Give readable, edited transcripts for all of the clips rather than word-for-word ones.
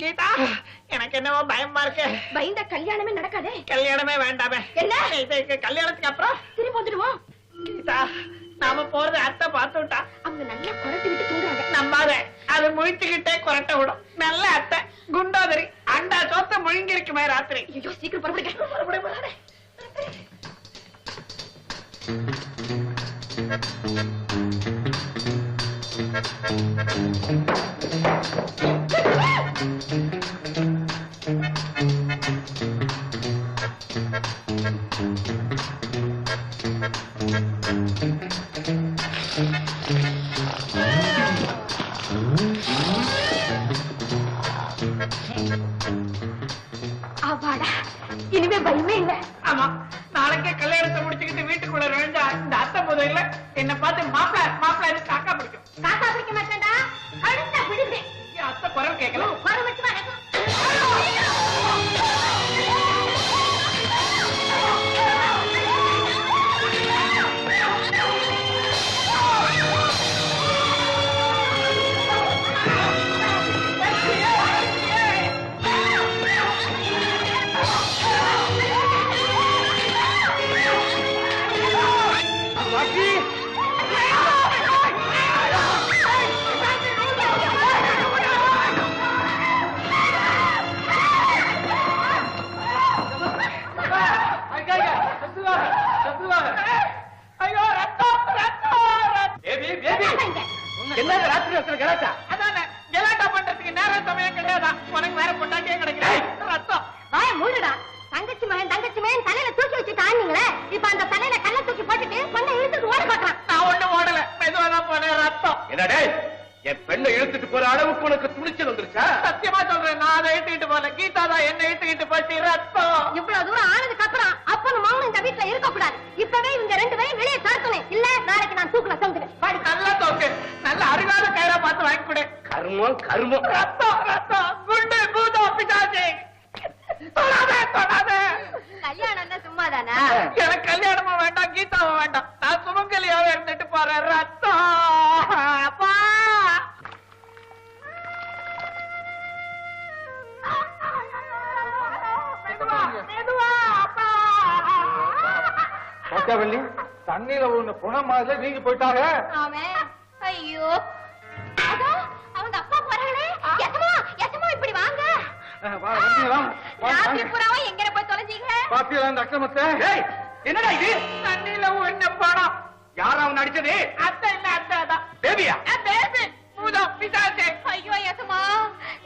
கீதா, எனக்கு என்னவோ பயமா இருக்கு. பயந்த கல்யாணமே நடக்காதே. கல்யாணமே வேண்டாமே. என்ன கல்யாணத்துக்கு அப்புறம் திரும்பி வந்துடுவோம். கீதா, நாம போறது அத்தை பார்த்து விட்டா அவங்க நல்லா குறைத்து விட்டு தூங்குறாங்க. நம்பாத, அது முழிச்சுக்கிட்டே குரட்ட விடும். நல்ல அத்தை குண்டோதரி, அண்டா சோத்த முழுங்கி இருக்குமே ராத்திரி. ஐயோ, சீக்கிரம் புறப்படுங்க. இனிமே பயமே இல்ல. ஆமா, நாளைக்கே கல்யாணத்தை முடிச்சுக்கிட்டு வீட்டுக்குள்ள நுழைஞ்சா இந்த அத்தை முதல்ல என்ன பார்த்து மாப்பிள்ள காக்கா பிடிக்கும். காக்கா பிடிக்க மாட்டேன்டா, கழுத்தா பிடிப்பேன். அத்தை குரல் கேட்கல. குரல் வச்சு வரேன். சத்தியமா சொல்றேன், நான் அதை இட்டுக்கிட்டு போல. கீதா தான் என்ன இட்டுக்கிட்டு போச்சு. ரத்தம் இவ்வளவு தூரம் ஆனதுக்கு அப்புறம் அப்பனும் மகனும் இந்த வீட்டுல இருக்க கூடாது. இப்பவே இவங்க 2 பேரும் வெளியே தரத்தணும். இல்ல நாளைக்கு நான் தூக்குல தொங்குவேன். நல்லா தோக்கு, நல்ல அருகாத கயிறா பார்த்து வாங்கி கொடு. கர்மம் கர்மம். ரத்தம் ரத்தம், குண்டு பூதம் பிசாசு. தொடாத. கல்யாணம் சும்மாதானா? எனக்கு கல்யாணமும் வேண்டாம், கீதாவும் வேண்டாம். நான் சுமங்கலியாவே இருந்துட்டு போறேன். ரத்தம் அப்பா. பச்சவள்ளி, தண்ணியில ஒண்ணு புன மாதிரி நீங்க போயிட்டாங்க. ஐயோ, அவங்க அப்பா போறாங்களே. எத்தமா இப்படி வாங்க. எங்க போய் தொலைஞ்சீங்க? பாத்தியா அந்த அக்கிரமத்தை? என்னடா இது? தண்ணியில ஒண்ணு படம். யாரா அவன் அடிச்சது? அத்தை இல்ல, அத்தை தான். பேபியா? பேபி பூதம் பிசாசு. ஐயோ எசமா,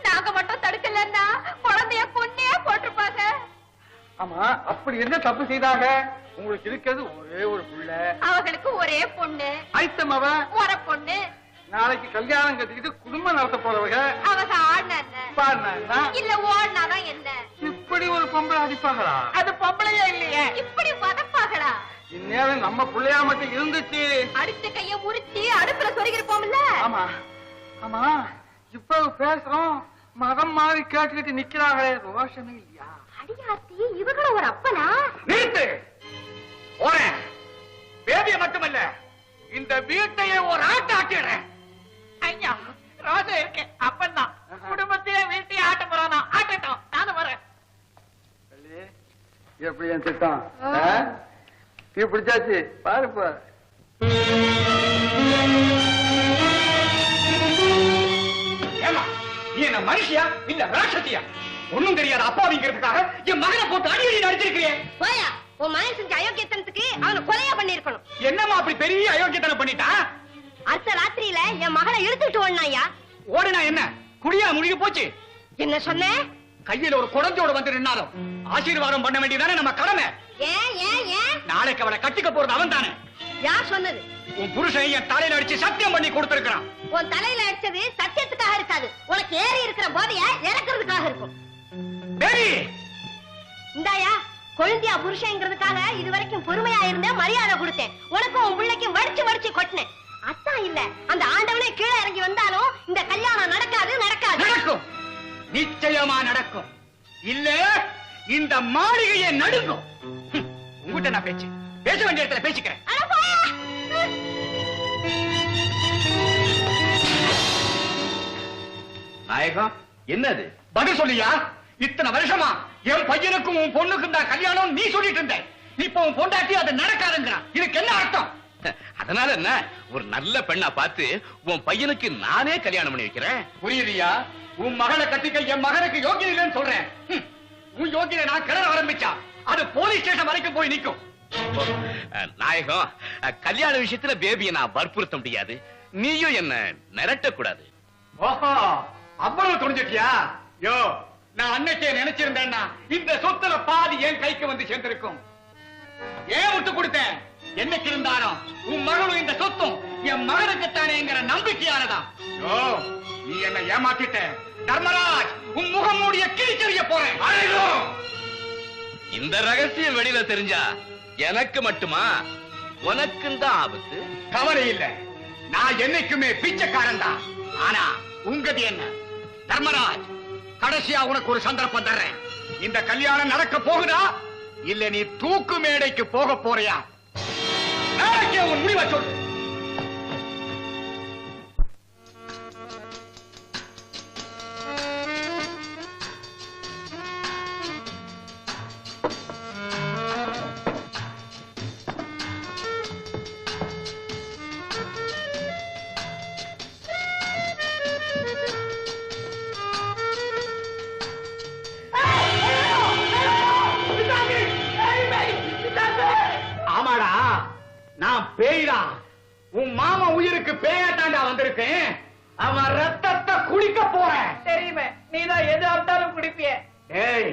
நாங்க மட்டும் தடுக்கலன்னா குழந்தைய பொண்ணே போட்டிருப்பாங்க. ஆமா, அப்படி என்ன தப்பு செய்தாங்க? உங்களுக்கு இருக்கிறது ஒரே ஒரு புள்ள. அவங்களுக்கு ஒரே பொண்ணு. ஐட்டம் அவ ஒரு பொண்ணு. நாளைக்கு கல்யாணம் கட்டிக்கிட்டு குடும்பம் நடத்த போறவங்க. அவங்க ஆடினா இல்ல ஓடினாதான் என்ன? இப்படி ஒரு பொம்பளை அடிப்பாங்களா? அது பொம்பளையே இல்லையே. இப்படி வதப்பாங்களா? இந்நேரம் நம்ம பிள்ளையா மட்டும் இருந்துச்சு. அடிச்ச கைய முறிச்சு அடுப்புல சொருகிருப்போம்ல. ஆமா ஆமா, இப்ப பேசுறோம் மதம் மாதிரி கேட்டுக்கிட்டு நிக்கிறாங்களே, ரோஷமே இல்லையா? அடியாத்தி, இவங்களும் ஒரு அப்பனா? நிறுத்து. போறேன். பேபிய மட்டுமல்ல, இந்த வீட்டையே ஒரு ஆட்ட ஆட்டிடுறேன். ஐயா, ரோஜா இருக்கு, அப்பன் தான். குடும்பத்தையே வீட்டையே ஆட்ட போறானா? ஆட்டட்டும், நானும் வரேன். எப்படி என் திட்டம்? தீ பிடிச்சாச்சு பாருப்பா. ஏமா, நீ என்ன மனுஷியா இல்ல ராட்சசியா? ஒண்ணும் தெரியாத அப்பாவிங்கிறதுக்காக என் மகனை போட்டு அடி அடி அடிச்சிருக்கிறேன். போயா, உன் மகன் செஞ்ச அயோக்கியத்தனத்துக்கு அவனை கொலையா பண்ணிருக்கணும். என்னமா அப்படி பெரிய அயோக்கியத்தனம் பண்ணிட்டான்? அடுத்த ராத்திரியில என் மகனை இழுத்துட்டு ஓடினாயா? ஓடுனா என்ன, குடியா முழுகி போச்சு. என்ன சொன்ன? கையில ஒரு குழந்தையோட வந்து நின்னாலும் ஆசீர்வாதம் பண்ண வேண்டியதானே நம்ம கடமை. ஏன் ஏன் ஏன்? நாளைக்கு அவளை கட்டிக்க போறது அவன் தானே. யார் சொன்னது? உன் புருஷன் என் தலையில அடிச்சு சத்தியம் பண்ணி கொடுத்திருக்கான். உன் தலையில அடிச்சது சத்தியத்துக்காக இருக்காது, உனக்கு ஏறி இருக்கிற போதைய இறக்குறதுக்காக இருக்கும். பேபி, இந்தாயா, கொழுந்தியா புருஷங்கிறதுக்காக இதுவரைக்கும் பொறுமையா இருந்தேன், மரியாதை கொடுத்தேன். உனக்கும் உன் பிள்ளைக்கும் வடிச்சு வடிச்சு கொட்டினேன். அத்தான் இல்ல, அந்த ஆண்டவனே கீழே இறங்கி வந்தாலும் இந்த கல்யாணம் நடக்காது. நடக்காது. நடக்கும், நிச்சயமா நடக்கும். இல்ல இந்த மாளிகையை நடுங்கும். உங்ககிட்ட நான் பேச வேண்டிய இடத்துல பேசிக்கிறேன். நாயகம், என்னது பதில் சொல்லியா? இத்தனை வருஷமா என் பையனுக்கும் உன் பொண்ணுக்கும் தான் கல்யாணம் நீ சொல்லிட்டு இருந்த. இப்ப உன் பொண்டாட்டி அது நடக்காதுங்கிறான். இதுக்கு என்ன அர்த்தம்? அதனால என்ன, ஒரு நல்ல பெண்ணா பார்த்து உன் பையனுக்கு நானே கல்யாணம் பண்ணி வைக்கிறேன். புரியுதியா? உன் மகளை கட்டிக்க என் மகனுக்கு யோகியம் இல்லைன்னு சொல்றேன். உன் யோகியை நான் கிளற ஆரம்பிச்சா அது போலீஸ் ஸ்டேஷன் வரைக்கும் போய் நிக்கும். நாயகம், கல்யாண விஷயத்துல பேபியை நான் வற்புறுத்த முடியாது. நீயும் என்ன மிரட்டக்கூடாது. ஓஹோ, அவ்வளவு துணிஞ்சிட்டியா? யோ, நான் அன்னைக்கே நினைச்சிருந்தேன்னா இந்த சொத்துல பாதி என் கைக்கு வந்து சேர்ந்திருக்கும். ஏன் விட்டு கொடுத்தேன்? என்னைக்கு இருந்தாலும் உன் மகளும் இந்த சொத்தும் என் மகனுக்குத்தானேங்கிற நம்பிக்கையானதான். யோ, நீ என்ன ஏமாத்திட்ட. தர்மராஜ், உன் முகம் மூடிய கிழிச்செறிய போறேன். இந்த ரகசியம் வெளியில தெரிஞ்சா எனக்கு மட்டுமா, உனக்கும் தான் ஆபத்து. கவலை இல்ல, நான் என்னைக்குமே பிச்சைக்காரன் தான். ஆனா உங்கது என்ன? தர்மராஜ், கடைசியா உனக்கு ஒரு சந்தர்ப்பம் தர்றேன். இந்த கல்யாணம் நடக்க போகுதா இல்ல நீ தூக்கு மேடைக்கு போக போறியா? நாளைக்கே உன் முடிவை சொல்லு. நான் பேய்தான். உன் மாமா உயிருக்கு பேயாட்டாண்டா வந்திருக்கேன். அவன் ரத்தத்தை குடிக்க போறேன். தெரியுமே, நீதான் எது ஆட்டாலும் குடிப்பிய. ஏய்,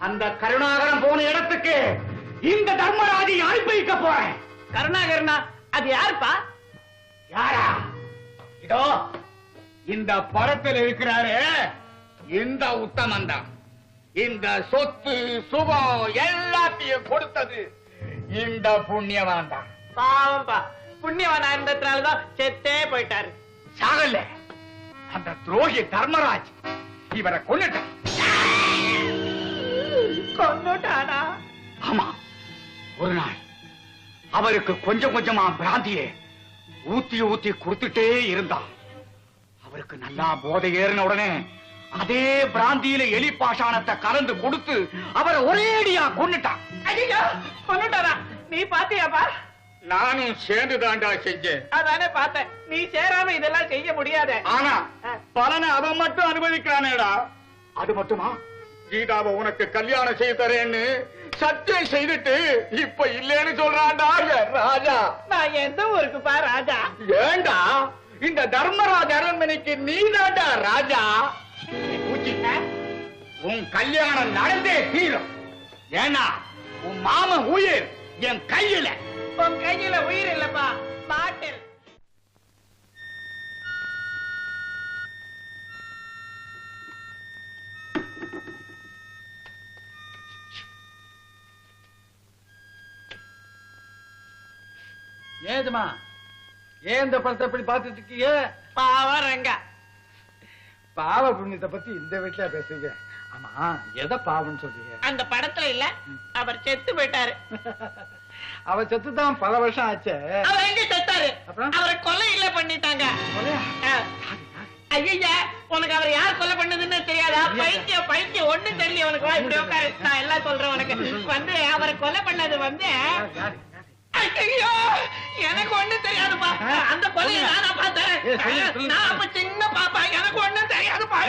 அந்த கருணாகரன் போன இடத்துக்கு இந்த தர்மராஜை அனுப்பி வைக்க போறேன். கருணாகரனா? அது யாருப்பா? யாரா? இதோ இந்த படத்தில் இருக்கிறாரு இந்த உத்தமன் தான். இந்த சொத்து சுகம் எல்லாத்தையும் கொடுத்தது இந்த புண்ணியவான் தான். பாவம்பா, புண்ணியவானா இருந்ததுனாலதான் செத்தே போயிட்டாரு. சாகல, அந்த துரோகி தர்மராஜ் இவரை கொன்னுட்டான். கொன்னுட்டானா? ஆமா, ஒரு நாள் அவருக்கு கொஞ்சம் கொஞ்சமா பிராந்தியை ஊத்தி ஊத்தி கொடுத்துட்டே இருந்தான். அவருக்கு நல்லா போதை ஏறின உடனே அதே பிராந்தியில எலி பாஷாணத்தை கலந்து கொடுத்து அவரை ஒரேடியா கொன்னுட்டான். ஐயோ, கொன்னுட்டானா? நீ பாத்தியாப்பா? நானும் சேர்ந்து தாண்டா செஞ்சேன். அதானே பார்த்தேன். நீ சேராம இதெல்லாம் செய்ய முடியாது. ஆனா பலனை அவன் மட்டும் அனுபவிக்கிறானேடா. அது மட்டுமா, கீதாவை உனக்கு கல்யாணம் செய்து தரேன்னு சத்தியம் செய்துட்டு இப்ப இல்லேன்னு சொல்றான்டா ராஜா. நான் எந்த ஊருக்குப்பா ராஜா? ஏண்டா, இந்த தர்மராஜ அரண்மனைக்கு நீதாண்டா ராஜா. உன் கல்யாணம் நடந்தே தீரும். ஏன்னா உன் மாமன் உயிர் என் கையில. உன் கையில உயிர் இல்லப்பா, பாட்டில். ஏதுமா, ஏன் இந்த படத்தை எப்படி பார்த்துட்டு இருக்கீங்க? பாவம் ரங்கா. பாவ புண்ணியத்தை பத்தி இந்த வீட்டுல பேசுறீங்க. ஆமா, எதை பாவம்னு சொல்றீங்க? அந்த படத்துல இல்ல, அவர் செத்து போயிட்டாரு. அவ செத்துதான் பல வருஷம் ஆச்சு. அவர் எங்க செத்தாரு? அப்புறம்? அவரை கொலை இல்ல பண்ணிட்டாங்க. ஐயா, உனக்கு அவர் யார் கொலை பண்ணதுன்னு தெரியாதா? பைத்தியம் பைத்தியம், ஒண்ணு தெரியல உனக்கு. வா இப்படி உட்காரு, நான் எல்லாம் சொல்றேன் உனக்கு. வந்து அவரை கொலை பண்ணது வந்து, ஐயோ எனக்கு ஒண்ணும் தெரியாதுப்பா. அந்த கொலையை நானா பார்த்தேன். நான் அப்ப சின்ன பாப்பா, எனக்கு ஒண்ணும் தெரியாதுப்பா.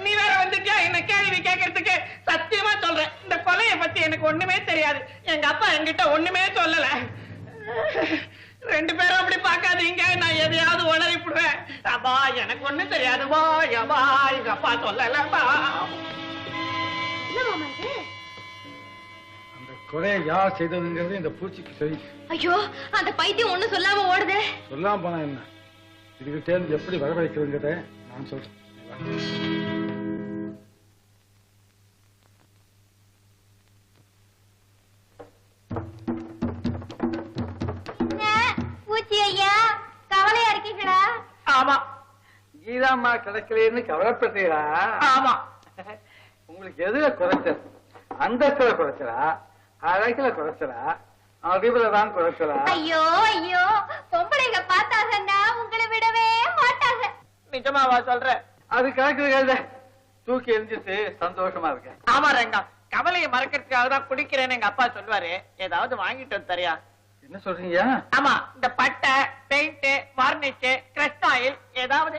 நீ வேற வந்துட்டியா என்ன கேள்வி கேட்கறதுக்கு? சத்தியமா சொல்றேன், இந்த கொலையை பத்தி எனக்கு ஒண்ணுமே தெரியாது. எங்க அப்பா என்கிட்ட ஒண்ணுமே சொல்லல. ரெண்டு பேரும் அப்படி பாக்காதீங்க, நான் எதையாவது உளறிப்புடுவேன். அப்பா எனக்கு ஒண்ணும் தெரியாதுப்பா. யப்பா, எங்க அப்பா சொல்லலப்பா. அந்த கொலையை யார் செய்ததுங்கிறது இந்த பூச்சிக்கு சரி. ஐயோ, அந்த பைத்தியம் ஒண்ணு சொல்லாம ஓடுது. சொல்லாம போனா என்ன, இதுகிட்டே இருந்து எப்படி வரவழைக்கிறதுங்கிறத நான் சொல்றேன். பூச்சி ஐயா, கவலையா இருக்கீங்களா? ஆமா. கீதாம்மா கிடைக்கலன்னு கவலைப்படுறீங்களா? ஆமா. உங்களுக்கு எதுல குறைச்சல்? அந்தஸ்துல குறைச்சலா, அழகுல குறைச்சலா, அறிவுல தான் குறைச்சலா? ஐயோ ஐயோ, பொம்பளைங்க பார்த்தாங்கன்னா உங்க நிஜமாவா சொல்ற? அது கணக்கு தூக்கி எரிஞ்சிட்டு சந்தோஷமா இருக்கேன். ஆமா ரங்கா, கவலையை மறக்கிறதுக்காக தான் குடிக்கிறேன்னு எங்க அப்பா சொல்லுவாரு. ஏதாவது வாங்கிட்டு வந்து தரியா? என்ன சொல்றீங்க? ஆமா, இந்த பட்டை, பெயிண்ட், வார்னிஷ், கிரஸ்ட் ஆயில் ஏதாவது.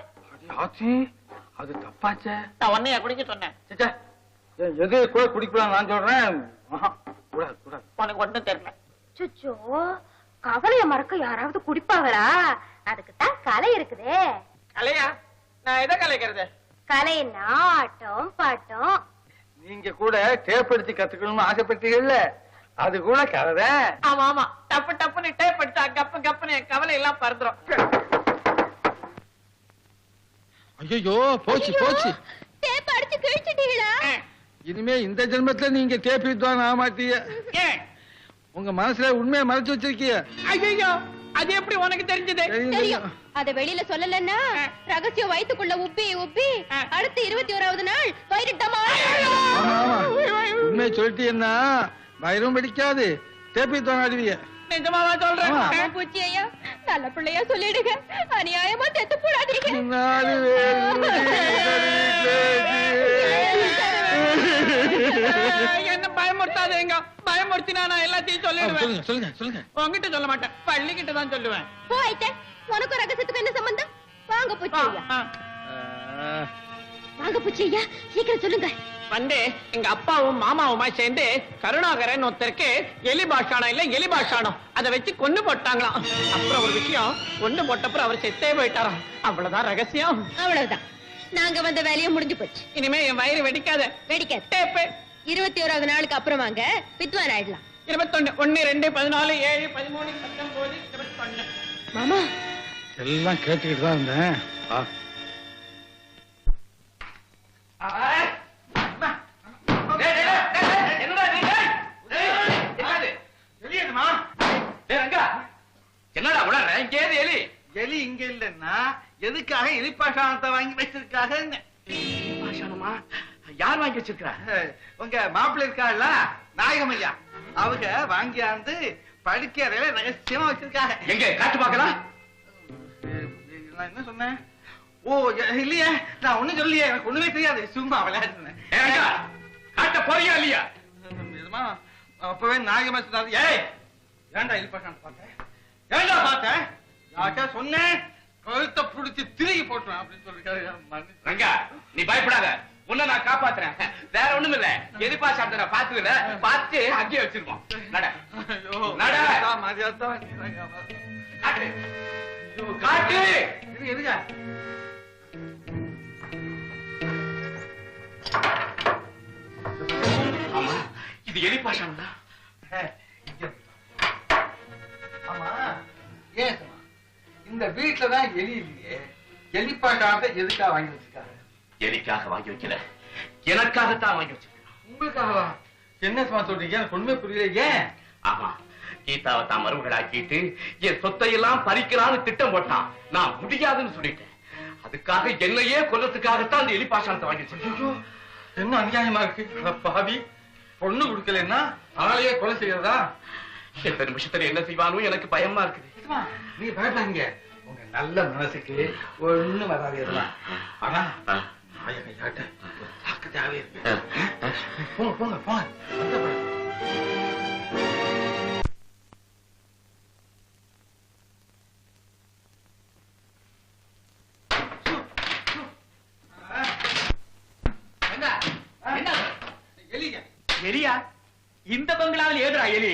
அது தப்பாச்சே. நான் உன்னையா குடிக்க சொன்னேன்? எது கூட குடிக்கலாம் நான் சொல்றேன். கூடாது கூடாது. உனக்கு ஒண்ணும் தெரியல. சுச்சோ, கவலைய மறக்க யாராவது குடிப்பாங்களா? அதுக்கு தான் கலை இருக்குதே. கலையா? நான் எதை கலைக்கிறது? கலைன்னா ஆட்டம் பாட்டம். நீங்க கூட டேப் அடிச்சு கத்துக்கணும்னு ஆசைப்பட்டீங்கல்ல, அது கூட கதை. ஆமா ஆமா, டப்பு டப்புன்னு டேப் அடிச்சா கப்பு கப்புன்னு என் கவலை எல்லாம் பறந்துரும். ஐயோ போச்சு போச்சு. டேப் அடிச்சு கிழிச்சிட்டீங்களா? இனிமே இந்த ஜென்மத்துல நீங்க டேப் வித்வான் ஆக மாட்டீங்க. ஏன்? உங்க மனசுல உண்மையை மறைச்சு வச்சிருக்கீங்க. ஐயோ, அது எப்படி உனக்கு தெரிஞ்சது? தெரியும். அத வெளியில சொல்லலன்னா ரகசியம் வயித்துக்குள்ள உப்பி உப்பி அடுத்த 21வது நாள் வயிறுட்டமா. உண்மையை சொல்லிட்டீங்கன்னா வயிறும் பிடிக்காது, டேப் வித்வான் ஆடுவீங்க. நிஜமாவா சொல்றேன்? பூச்சி ஐயா, நல்ல பிள்ளையா சொல்லிடுங்க, அநியாயமா செத்து போடாதீங்க. என்ன பயமுறுத்தாதீங்க. பயமுறுத்தினா நான் எல்லாத்தையும் சொல்லிடுவேன். சொல்லுங்க சொல்லுங்க. உங்ககிட்ட சொல்ல மாட்டேன், பள்ளிக்கிட்ட தான் சொல்லுவேன். போயிட்ட, உனக்கு ரகசியத்துக்கு என்ன சம்பந்தம்? வாங்க பூச்சி ஐயா, வாங்க பூச்சி ஐயா, சீக்கிரம் சொல்லுங்க. வந்து எங்க அப்பாவும் மாமாவுமா சேர்ந்து கருணாகரன் ஒருத்தருக்கு எலி பாஷானம் இல்ல எலி பாஷானம் அதை வச்சு கொண்டு போட்டாங்களாம். அப்புறம் ஒரு விஷயம், கொண்டு போட்டப்புறம் அவர் செத்தே போயிட்டாராம். அவ்வளவுதான் ரகசியம். அவ்வளவுதான், நாங்க வந்த வேலையும் முடிஞ்சு போச்சு. இனிமே என் வயிறு வெடிக்காத. வெடிக்காது. டேப்பு 21வது நாளுக்கு அப்புறம் வாங்க, வித்வான் ஆயிடலாம். 21, 1, 2, 14, 7, 13, 19, 21. மாமா எல்லாம் கேட்டுக்கிட்டு தான் இருந்தேன். என்னடா உடனே இங்க ஏது எலி? எலி இங்க இல்லன்னா எதுக்காக எலிப்பாஷானத்தை வாங்கி வச்சிருக்காக? பாஷானமா யார் வாங்கி வச்சிருக்கா? உங்க மாப்பிள்ளை இருக்காள்ல நாயகம் ஐயா, அவங்க வாங்கியாந்து படிக்கிறதுல ரகசியமா வச்சிருக்காங்க. எங்க காட்டு பாக்கலாம்? நான் என்ன சொன்னேன்? ஓ இல்லையே, நான் ஒண்ணும் சொல்லியே, எனக்கு ஒண்ணுமே தெரியாது, சும்மா விளையாடுனேன். காட்ட போறியா இல்லையா? அப்பவே நாயகமா சொன்னாரு, ஏய் ஏண்டா எலிப்பாஷானத்தை பார்த்தேன்? ஏண்டா பார்த்தேன்? யார்கிட்ட சொன்னேன், கழுத்தை புடிச்சு திருகி போட்டுறேன் அப்படின்னு சொல்லிருக்காரு. ரங்கா, நீ பயப்படாத, உன்னை நான் காப்பாத்துறேன். வேற ஒண்ணும் இல்ல, எதிர்ப்பா சாப்பிட்ட பாத்துக்கல, பார்த்து அங்கேயே வச்சிருப்போம். நட நட. காட்டு காட்டு. இருங்க. ஆமா, இது எலிப்பாஷானம் தான். ஆமா, ஏன் இந்த வீட்டுலதான் எலி இல்லையே, எலிப்பாஷானத்தை எதுக்காக வாங்கி வச்சிருக்காரு? எலிக்காக வாங்கி வைக்கல, எனக்காகத்தான் வாங்கி வச்சிருக்கேன். உங்களுக்காகவா? என்ன சொல்றீங்க, எனக்கு ஒண்ணுமே புரியல. ஏன்? ஆமா, கீதாவை தான் மருமகளாக்கிட்டு என் சொத்தையெல்லாம் பறிக்கலான்னு திட்டம் போட்டான். நான் முடியாதுன்னு சொல்லிட்டேன். அதுக்காக என்னையே கொல்லத்துக்காகத்தான் அந்த எலிப்பாஷானத்தை வாங்கி வச்சிருக்கேன். என்ன அநியாயமா இருக்கு பாவி. பொண்ணு கொடுக்கலன்னா ஆளையே கொலை செய்யறதா? எந்த நிமிஷத்துல என்ன செய்வானோ எனக்கு பயமா இருக்குது. நீ பயப்படாதீங்க, உங்க நல்ல மனசுக்கு ஒண்ணு வராது. ஆனா நாயகையாட்ட ஜாக்கிரதையாவே இருக்கு. போங்க போங்க போங்க. எலியா? இந்த பங்களாவில் ஏதுரா எலி?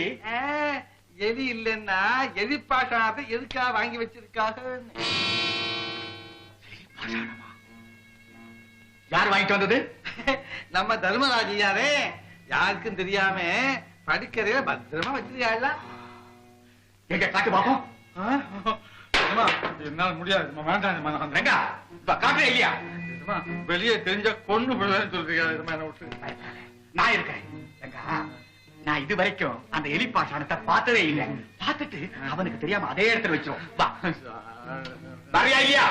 எலி இல்லன்னா எலிப்பாஷானத்தை எதுக்காக வாங்கி வச்சிருக்காக? யார் வாங்கிட்டு வந்தது? நம்ம தர்மராஜியாரே, யாருக்கும் தெரியாம படிக்கிறத பத்திரமா வச்சிருக்காள். எங்க காட்டு பாப்போம். என்னால முடியாது, வேண்டாம். காட்டுறேன் இல்லையா? வெளியே தெரிஞ்ச கொண்டு போடுவேன்னு சொல்றீங்க. நான் இருக்கேன். நான் இது வரைக்கும் அந்த எலிப்பாஷானத்தை பார்த்ததே இல்லை. பார்த்துட்டு அவனுக்கு தெரியாம அதே இடத்துல வச்சிரும். வா, வரியா இல்லையா?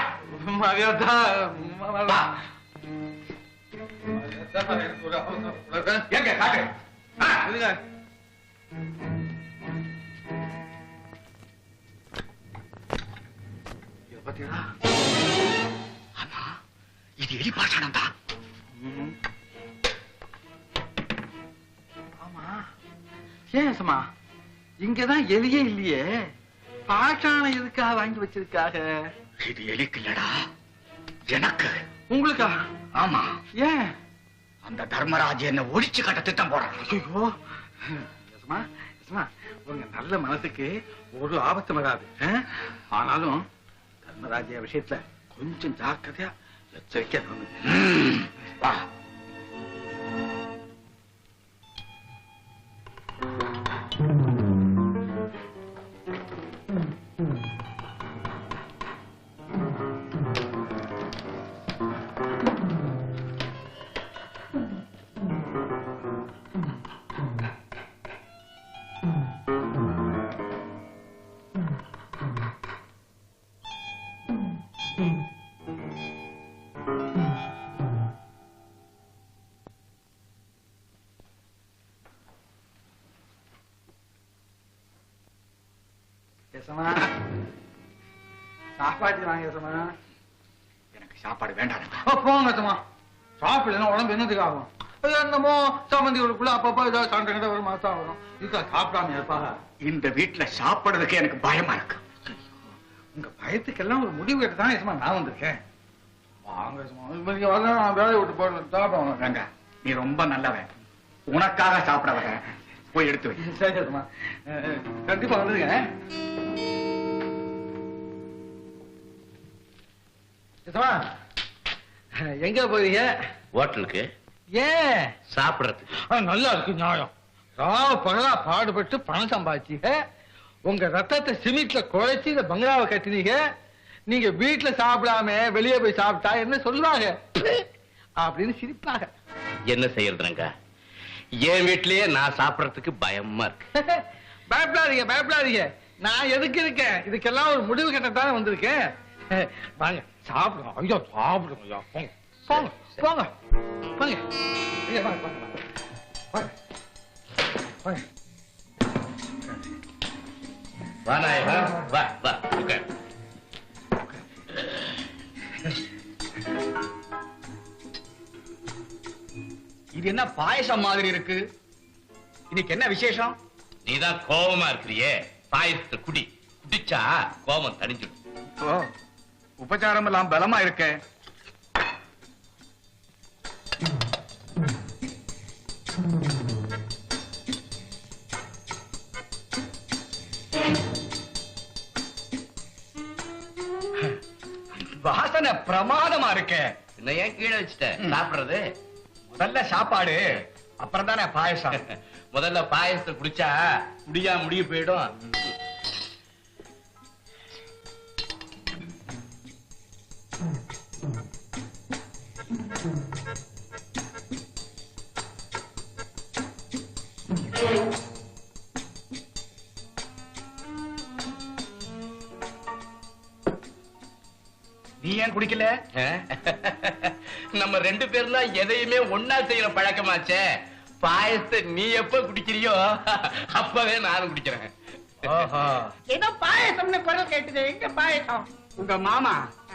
எங்க காட்டு. பாத்தீங்களா? ஆமா, இது எலி பாஷாணம் தான். ஆமா ஏன் யசமா இங்கதான் எலியே இல்லையே, பாஷாணம் எதுக்காக வாங்கி வச்சிருக்காக? இது எலிக்கு இல்லடா, எனக்கு. உங்களுக்கா? ஆமா. ஏன்? அந்த தர்மராஜ் என்ன ஒழிச்சு கட்ட திட்டம் போறான். ஐயோ யசமா யசமா, உங்க நல்ல மனசுக்கு ஒரு ஆபத்து வராது. ஆனாலும் தர்மராஜ விஷயத்துல கொஞ்சம் ஜாக்கிரதையா எச்சரிக்கையா இருக்கணும். வா. யசமா சாப்பாடு வாங்க யசமா. எனக்கு சாப்பாடு வேண்டாம். போங்க யசமா, சாப்பிடலாம் உடம்பு என்னதுக்கு ஆகும்? என்னமோ சம்பந்திகளுக்குள்ள அப்பப்போ ஏதாவது சண்டை கிட்ட ஒரு மாசம் வரும், இதுக்கா சாப்பிடாம இருப்பாங்க. இந்த வீட்டுல சாப்பிடுறதுக்கு எனக்கு பயமா இருக்கு. உங்க பயத்துக்கெல்லாம் ஒரு முடிவு எடுத்து தான் யசமா நான் வந்திருக்கேன். வாங்க யசமா, நீங்க வரலாம், நான் வேலையை விட்டு போடுறேன். சாப்பிடுவாங்க. ரங்கா, நீ ரொம்ப நல்லவன், உனக்காக சாப்பிட வர. போய் எடுத்து வை. சரி யசமா, கண்டிப்பா வந்துருங்க. யசமா எங்க போறீங்க? ஹோட்டலுக்கு. ஏன்? சாப்பிடறதுக்கு. நல்லா இருக்கு நியாயம். பகலா பாடுபட்டு பணம் சம்பாதிச்சீங்க, உங்க ரத்தத்தை சிமெண்ட்ல குழைச்சி இந்த பங்களாவை கட்டினீங்க. நீங்க வீட்டுல சாப்பிடாம வெளியே போய் சாப்பிட்டா என்ன சொல்லுவாங்க அப்படின்னு சிரிப்பாங்க. என்ன செய்யறதுங்க, என் வீட்லயே நான் சாப்பிடறதுக்கு பயமா இருக்கு. பயப்படாதீங்க பயப்படாதீங்க, நான் எதுக்கு இருக்கேன்? இதுக்கெல்லாம் ஒரு முடிவு கட்டத்தானே வந்திருக்கேன். வாங்க சாப்பிடுங்க. ஐயோ சாப்பிடுங்க. ஐயா போங்க போங்க போங்க போங்க. ஐயா வாங்க வாங்க வாங்க வாங்க. வா நாயகா, வா வா உட்கார். இது என்ன பாயசம் மாதிரி இருக்கு? இன்னைக்கு என்ன விசேஷம்? நீதான் கோபமா இருக்கிறியே, பாயசத்தை குடி. குடிச்சா கோபம் தணிஞ்சிடும். உபச்சாரம் எல்லாம் பலமா இருக்க. வாசனை பிரமாதமா இருக்க. இன்னும் ஏன் கீழே வச்சுட்ட? சாப்பிடுறது முதல்ல சாப்பாடு, அப்புறம் தானே பாயசம். முதல்ல பாயசத்தை குடிச்சா குடியா முடிய போயிடும். நீ ஏன் குடிக்கல? நம்ம ரெண்டு பேர்ல எதையுமே ஒன்னா செய்யற பழக்கமாச்சே. பாயசத்தை நீ எப்ப குடிக்கிறியோ அப்பவே நானும் குடிக்கிறேன். ஏதோ பாயசம்னு குரல் கேட்டுது, எங்க பாயசம்? உங்க மாமா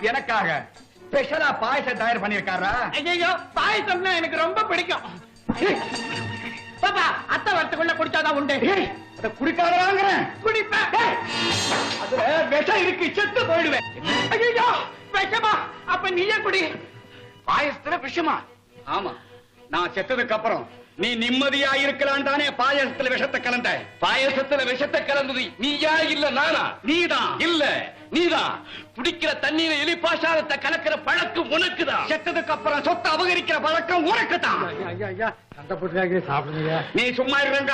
எனக்காக ஸ்பெஷலா பாயசம் தயார் பண்ணிருக்காரா? ஐயோ பாயசம்னா எனக்கு ரொம்ப பிடிக்கும். பாப்பா அத்தை வரத்துக்குள்ள குடிச்சாதான் உண்டு. அத குடிக்காதறாங்கறேன். குடிப்பேன். அதுல விஷம் இருக்கு, செத்து போயிடுவேன். ஐயோ விஷமா? அப்ப நீயே குடி. பாயசத்துல விஷமா? ஆமா, நான் செத்ததுக்கு அப்புறம் நீ நிம்மதியா இருக்கலாம் தானே பாயசத்துல விஷத்தை கலந்த. பாயசத்துல விஷத்தை கலந்தது நீயா இல்ல நானா? நீதான். இல்ல நீதான். குடிக்கிற தண்ணீரை எலி பாஷாணத்தை கலக்கிற பழக்கம் உனக்குதான். செத்ததுக்கு அப்புறம் சொத்தை அபகரிக்கிற பழக்கம் உனக்கு தான். சண்டை போட்டு சாப்பிடுங்க. நீ சும்மா இருங்க.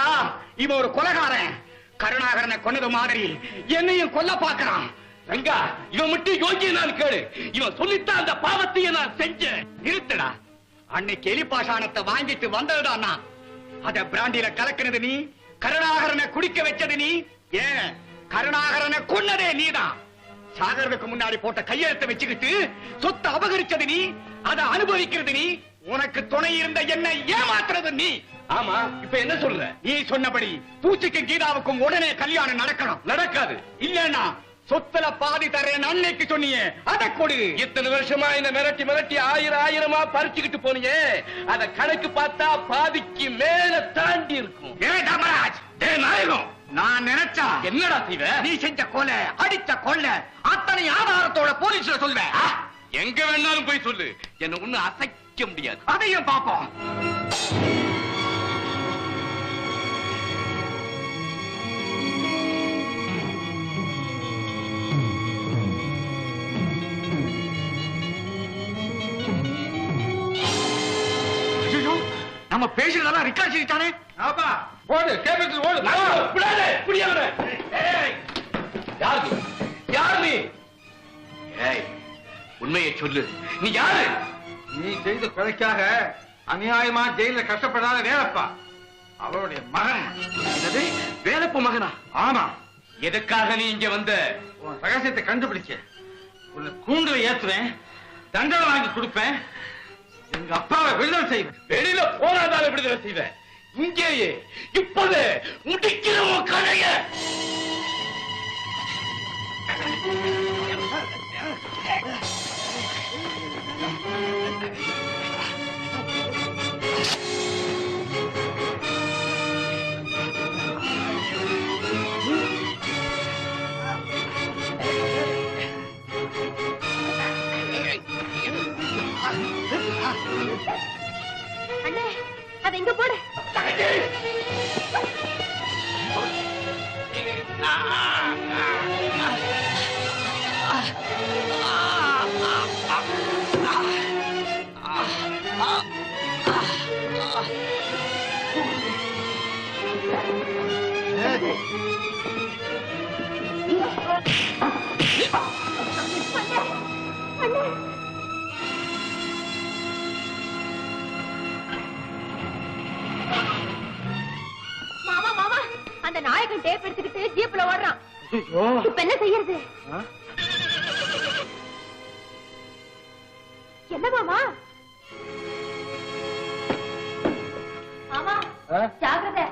இவன் ஒரு கொலைகாரன். கருணாகரனை கொன்னது மாதிரி என்னையும் கொல்ல பாக்குறான். ரங்கா, இவன் மட்டும் யோகிய நான் கேளு. இவன் சொல்லித்தான் அந்த பாவத்தையே நான் செஞ்சேன். நிறுத்தடா. அன்னைக்கு எலி பாஷாணத்தை வாங்கிட்டு வந்ததுதான் நான். அத பிராண்டில கலக்கினது நீ, கருணாகரனை குடிக்க வச்சது நீ. ஏன் கருணாகரனை கொன்னதே நீதான். சாகரத்துக்கு முன்னாடி போட்ட கையெழுத்தை வச்சுக்கிட்டு சொத்தை அபகரிச்சது நீ, அதை அனுபவிக்கிறது நீ. உனக்கு துணை இருந்த என்ன ஏமாத்துறது நீ. ஆமா, இப்ப என்ன சொல்ற? நீ சொன்னபடி பூச்சிக்கும் கீதாவுக்கும் உடனே கல்யாணம் நடக்கணும். நடக்காது. இல்லன்னா சொத்துல பாதி தரேன் அன்னைக்கு சொன்னியே அதை கொடு. இத்தனை வருஷமா என்ன மிரட்டி மிரட்டி ஆயிரமா பறிச்சுக்கிட்டு போனீங்க. அத கணக்கு பார்த்தா பாதிக்கு மேல தாண்டி இருக்கும். ஏ தர்மராஜ், ஏ நாயகம், நான் நினைச்சா என்னடா செய்வ? நீ செஞ்ச கொலை, அடித்த கொலை அத்தனை ஆதாரத்தோட போலீஸ்ல சொல்வேன். எங்க வேணாலும் போய் சொல்லு, என்ன ஒண்ணு அசைக்க முடியாது. அதையும் பாப்போம். நம்ம பேசுறதெல்லாம் ரெக்கார்ட் செய்தானே. ஆப்பா ஓடு, கேபிள் ஓடு. விடாதே, புடியவனே. ஏய், யார் நீ? யார் நீ? ஏய், உண்மையை சொல்லு, நீ யாரு? நீ செய்த கொலைக்காக அநியாயமா ஜெயில கஷ்டப்படாத வேலப்பா, அவருடைய மகன். என்னது, வேலப்ப மகனா? ஆமா. எதுக்காக நீ இங்க வந்த? உன் ரகசியத்தை கண்டுபிடிக்க உன்னை கூண்டுல ஏத்துவேன், தண்டனை வாங்கி கொடுப்பேன், எங்க அப்பாவை விடுதலை செய்வேன். வெளியில போனாதால விடுதலை செய்வேன். இங்கேயே இப்போது முடிக்கிற உன் கதைய. அண்ணே, அதை இங்க போடு. மாமா மாமா, அந்த நாயகன் டேப் எடுத்துக்கிட்டு ஜீப்ல ஓடுறான். இப்ப என்ன செய்யறது? என்ன மாமா? மாமா ஜாகிரதை.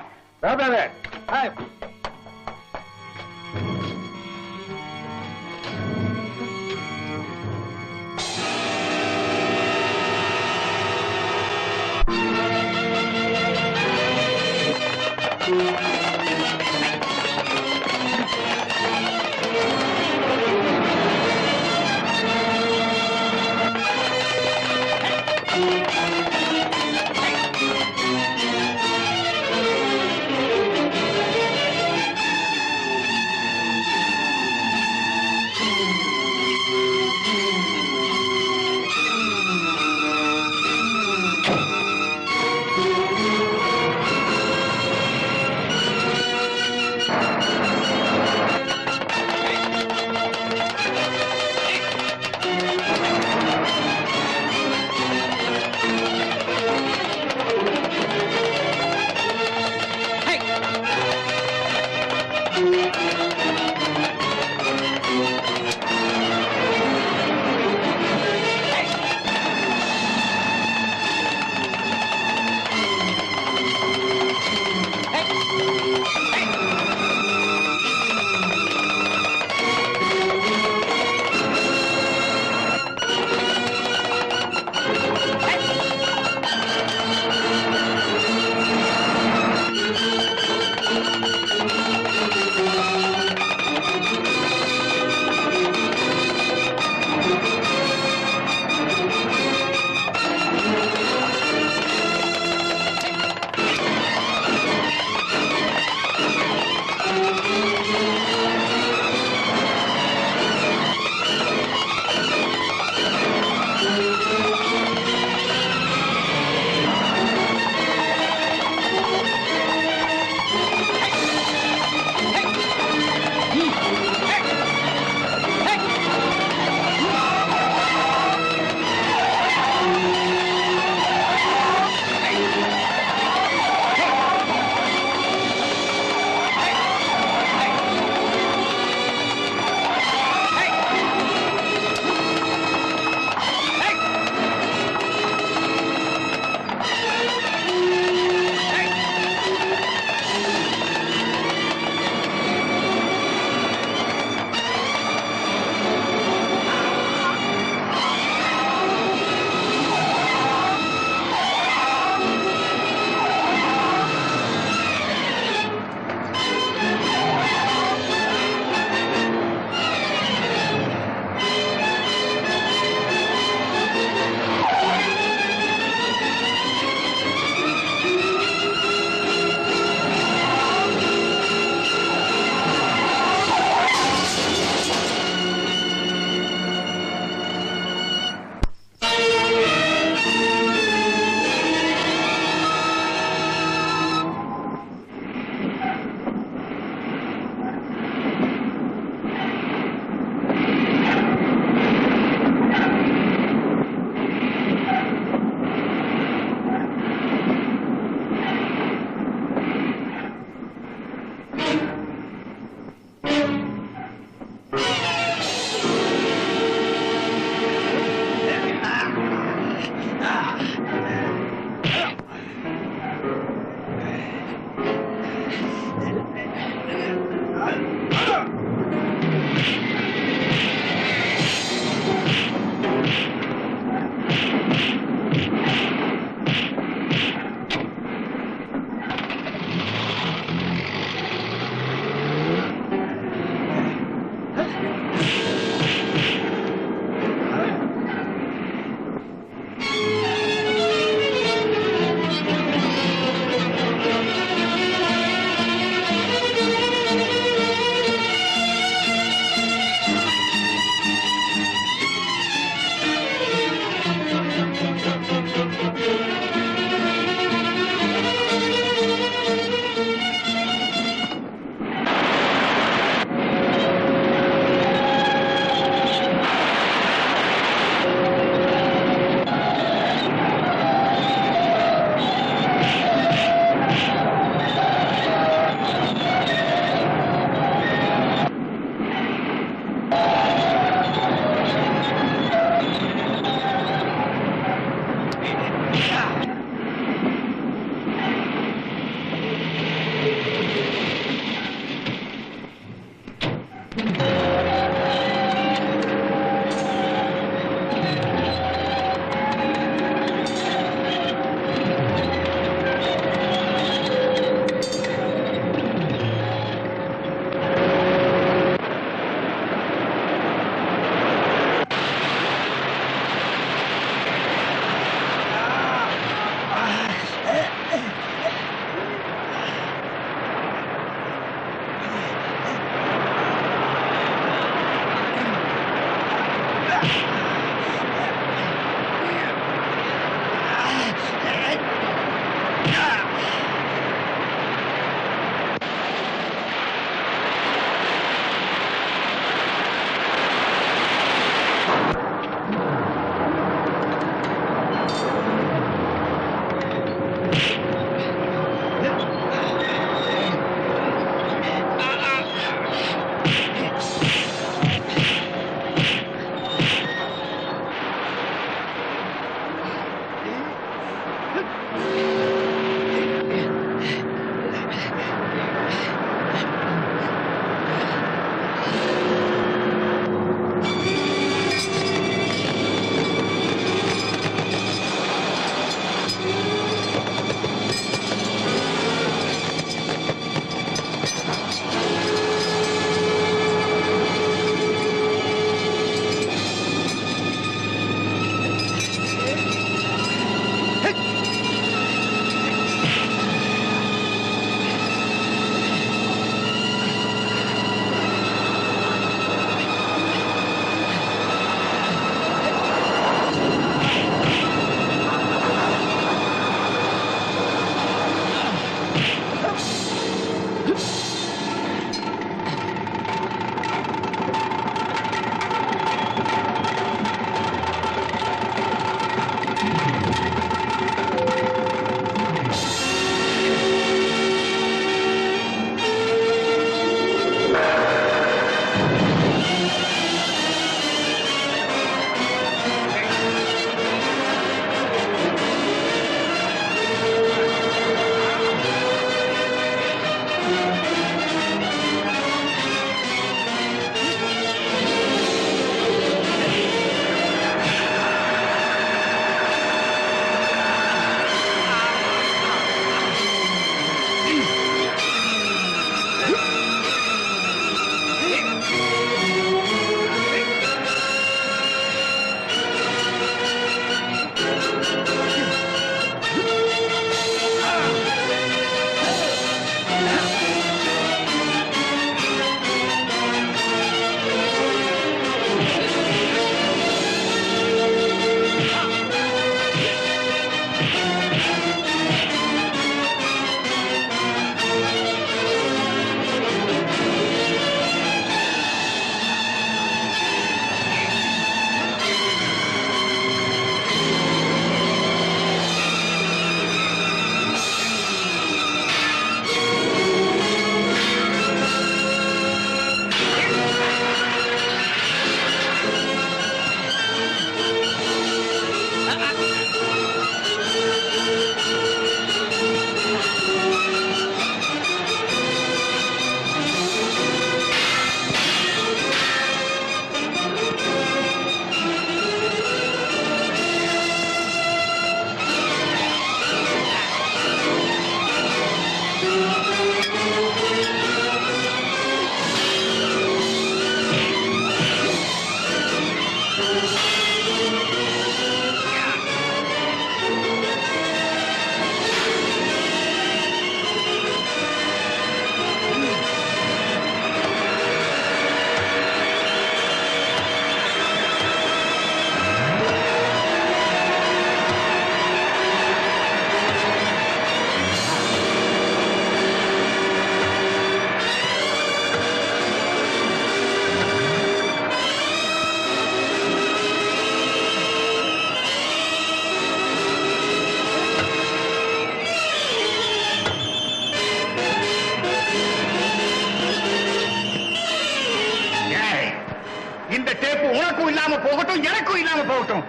இல்லாம போகட்டும்.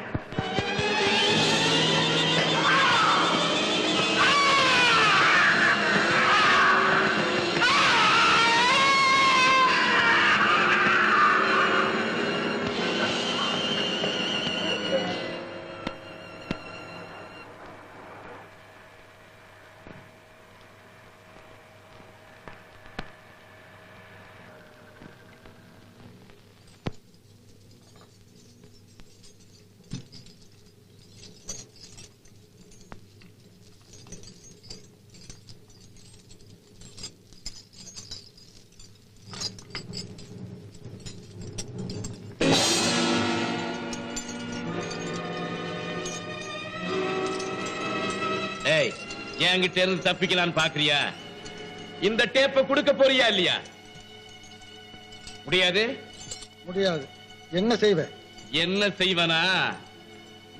ஏய், என்கிட்ட இருந்து தப்பிக்கலான்னு பாக்குறியா? இந்த டேப்ப கொடுக்க போறியா இல்லையா? முடியாது. முடியாது. என்ன செய்வ? என்ன செய்வனா?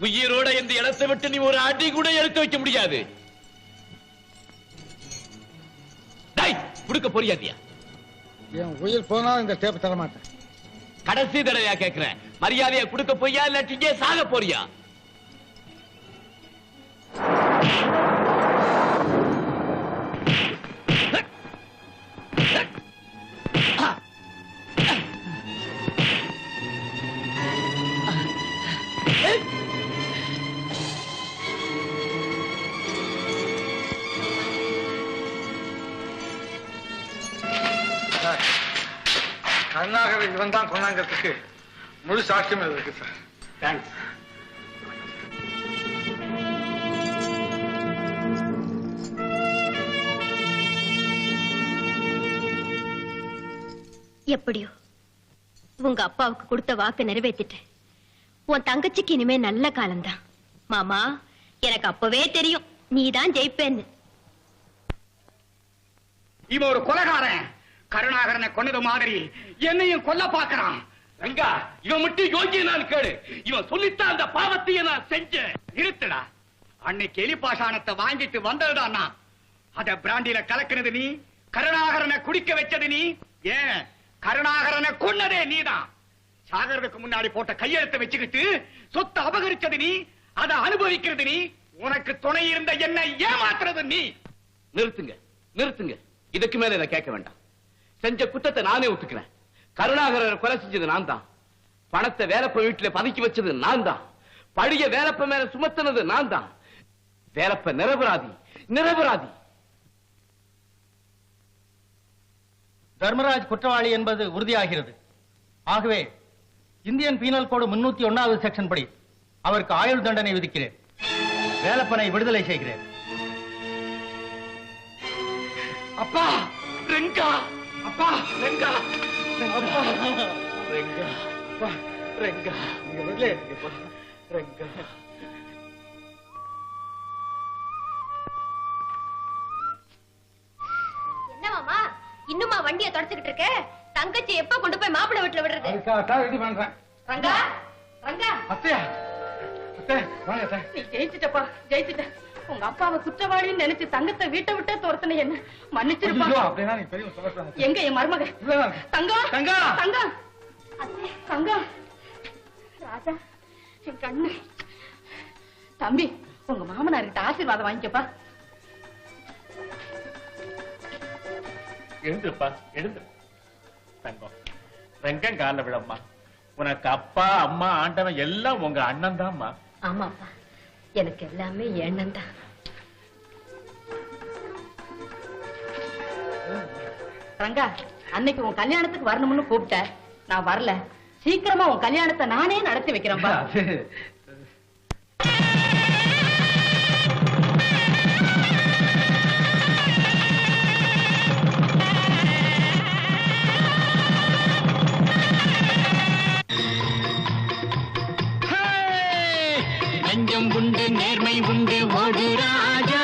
உயிரோட இந்த இடத்தை விட்டு நீ ஒரு அடி கூட எடுத்து வைக்க முடியாது. கொடுக்க போறியா இல்லையா? என் உயிர் போனாலும் இந்த டேப் தர மாட்டேன். கடைசி தடவையா கேட்கிறேன். மரியாதையா கொடுக்க போறியா இல்லாட்டி சாக போறியா? கருணாகர் இவன் தான் கொண்டாங்கிறதுக்கு முழு சாட்சியம் இருக்கு சார். தேங்க்ஸ். எப்படியோ உங்க அப்பாவுக்கு கொடுத்த வாக்கு நிறைவேற்றிட்டேன். உன் தங்கச்சிக்கு இனிமே நல்ல காலம்தான். மாமா, எனக்கு அப்பவே தெரியும் நீதான் ஜெயிப்பேன்னு. இவன் ஒரு கொலைகாரன். கருணாகரனை கொன்னது மாதிரி என்னையும் கொல்ல பாக்குறான். ரங்கா, இவன் மட்டும் யோகியனான்னு கேளு. இவன் சொல்லித்தான் அந்த பாவத்தையே நான் செஞ்சேன். இருத்துடா. அன்னைக்கு எலிபாஷானத்தை வாங்கிட்டு வந்ததுதான் நான். அத பிராண்டில கலக்குனது நீ. கருணாகரனை குடிக்க வச்சது நீ. ஏன், கருணாகரனை கொன்னதே நீதான். சாகரத்துக்கு முன்னாடி போட்ட கையெழுத்தை வச்சுக்கிட்டு சொத்தை அபகரிச்சது நீ. அதை அனுபவிக்கிறது நீ. உனக்கு துணை இருந்த என்ன ஏமாத்துறது நீ. நிறுத்துங்க, நிறுத்துங்க. இதுக்கு மேல இதை கேட்க வேண்டாம். செஞ்ச குற்றத்தை நானே ஒத்துக்கிறேன். கருணாகரனை கொலை செஞ்சது நான் தான். பணத்தை வேலப்ப வீட்டுல பதுக்கி வச்சது நான் தான். பழிய வேலப்ப மேல சுமத்தினது நான் தான். வேலப்ப நிரபராதி, நிரபராதி. தர்மராஜ் குற்றவாளி என்பது உறுதியாகிறது. ஆகவே இந்தியன் பீனல் கோடு 301வது செக்ஷன் படி அவருக்கு ஆயுள் தண்டனை விதிக்கிறேன். வேலப்பனை விடுதலை செய்கிறேன். அப்பா ரெங்கா, அப்பா ரெங்கா, அப்பா ரெங்கா, அப்பா ரெங்கா, நீங்க விடல இருக்கீங்கப்பா. ரெங்கா, என்ன மாமா, இன்னுமா வண்டியை தொடச்சுக்கிட்டு இருக்க? தங்கச்சி எப்ப கொண்டு போய் மாப்பிள்ளை வீட்டுல விடுறது? அதுக்காகத்தான் ரெடி பண்றேன். ரங்கா, ரங்கா, அத்தையா, அத்தை வாங்க அத்தை. நீ ஜெயிச்சிட்டப்பா, ஜெயிச்சிட்ட. உங்க அப்பாவை குற்றவாளின்னு நினைச்சு தங்கத்தை வீட்டை விட்டே துரத்துன என்ன மன்னிச்சிருப்பா. ஐயோ, அப்படின்னா நீ பெரிய சொல்ல. எங்க என் மருமக? இல்ல தங்கம், தங்கம், தங்கம், தங்கம். ராஜா, என் கண்ணு. தம்பி, உங்க மாமனார்கிட்ட ஆசீர்வாதம் வாங்கிக்கப்பா. எழுந்துப்பா, எழுந்து. தங்கம், ரெங்கம் கால விழம்மா. உனக்கு அப்பா அம்மா ஆண்டவன் எல்லாம் உங்க அண்ணன் தான்மா. ஆமாப்பா, எனக்கு எல்லாமே எண்ணம் தான். ரங்கா, அன்னைக்கு உன் கல்யாணத்துக்கு வரணும்னு கூப்பிட்ட, நான் வரல. சீக்கிரமா உன் கல்யாணத்தை நானே நடத்தி வைக்கிறேன்பா. நெஞ்சம் உண்டு, நேர்மை உண்டு, ஓடு ராஜா.